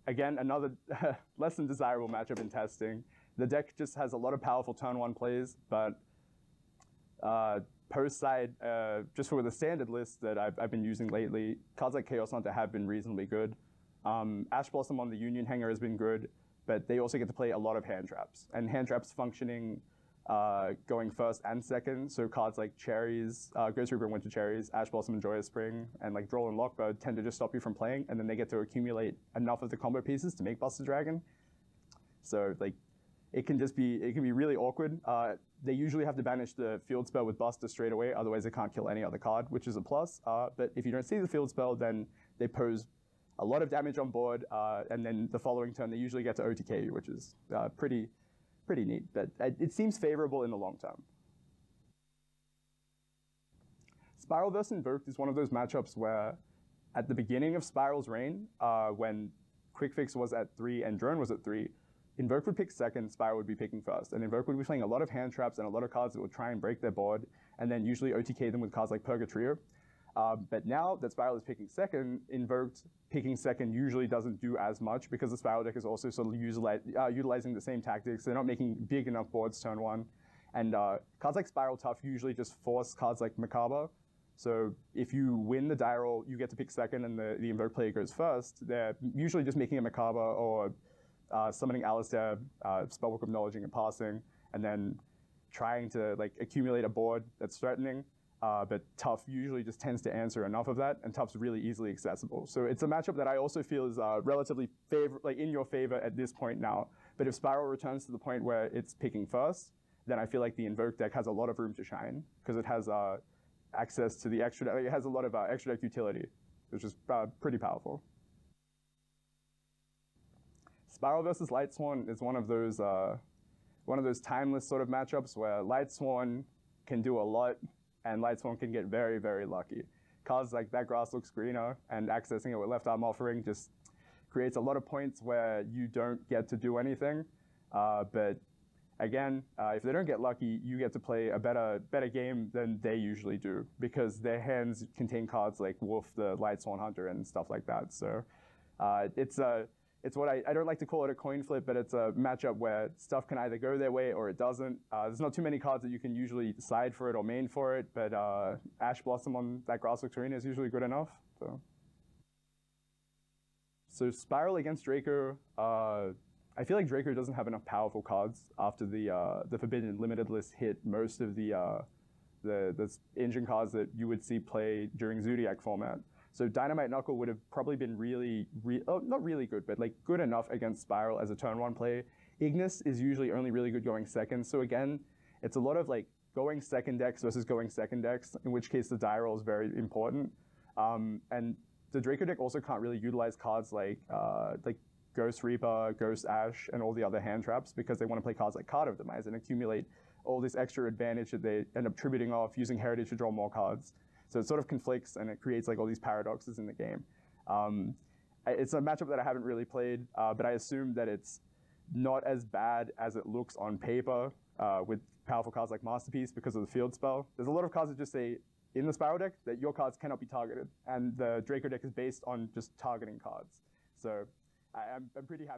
again, another less than desirable matchup in testing. The deck just has a lot of powerful turn 1 plays, but post side, just for the standard list that I've been using lately, cards like Chaos Hunter have been reasonably good. Ash Blossom on the Union Hanger has been good, but they also get to play a lot of hand traps. And hand traps functioning going first and second, so cards like Cherries, Ghost Reaper and Winter Cherries, Ash Blossom and Joyous Spring, and like Droll and Lockbird tend to just stop you from playing, and then they get to accumulate enough of the combo pieces to make Buster Dragon. So like, it can be really awkward. They usually have to banish the field spell with Buster straight away, otherwise they can't kill any other card, which is a plus. But if you don't see the field spell, then they pose a lot of damage on board, and then the following turn they usually get to OTK you, which is pretty neat. But it seems favorable in the long term. Spiral versus Invoked is one of those matchups where at the beginning of Spiral's reign, when Quick Fix was at 3 and Drone was at 3, Invoke would pick second, Spiral would be picking first. And Invoke would be playing a lot of hand traps and a lot of cards that would try and break their board, and then usually OTK them with cards like Purgatrio. But now that Spiral is picking second, Invoked picking second usually doesn't do as much because the Spiral deck is also sort of utilizing the same tactics. They're not making big enough boards turn 1. And cards like Spiral Tough usually just force cards like Macabre. So if you win the die roll, you get to pick second and the Invoke player goes first. They're usually just making a Macabre or summoning Alistair, Spellbook of Knowledging and Passing, and then trying to like accumulate a board that's threatening. But Tough usually just tends to answer enough of that, and Tough's really easily accessible. So it's a matchup that I also feel is relatively in your favor at this point now. But if Spiral returns to the point where it's picking first, then I feel like the Invoke deck has a lot of room to shine because it has access to the extra deck. It has a lot of extra deck utility, which is pretty powerful. Spiral versus Lightsworn is one of those timeless sort of matchups where Lightsworn can do a lot, and Lightsworn can get very, very lucky. Cards like That Grass Looks Greener and accessing it with Left Arm Offering just creates a lot of points where you don't get to do anything. But again, if they don't get lucky, you get to play a better game than they usually do because their hands contain cards like Wolf, the Lightsworn Hunter, and stuff like that. So it's what I don't like to call it a coin flip, but it's a matchup where stuff can either go their way or it doesn't. There's not too many cards that you can usually side for it or main for it, but Ash Blossom on That Grass Looks Arena is usually good enough. So Spiral against Draco, I feel like Draco doesn't have enough powerful cards after the Forbidden Limited list hit most of the engine cards that you would see play during Zodiac format. So Dynamite Knuckle would have probably been not really good, but like good enough against Spiral as a turn 1 play. Ignis is usually only really good going second. So again, it's a lot of like going second decks versus going second decks, in which case the die roll is very important. And the Draco deck also can't really utilize cards like Ghost Reaper, Ghost Ash, and all the other hand traps because they want to play cards like Card of Demise and accumulate all this extra advantage that they end up tributing off using Heritage to draw more cards. So it sort of conflicts and it creates like all these paradoxes in the game. It's a matchup that I haven't really played, but I assume that it's not as bad as it looks on paper with powerful cards like Masterpiece because of the field spell. There's a lot of cards that just say in the Spiral deck that your cards cannot be targeted, and the Draco deck is based on just targeting cards. So I'm pretty happy.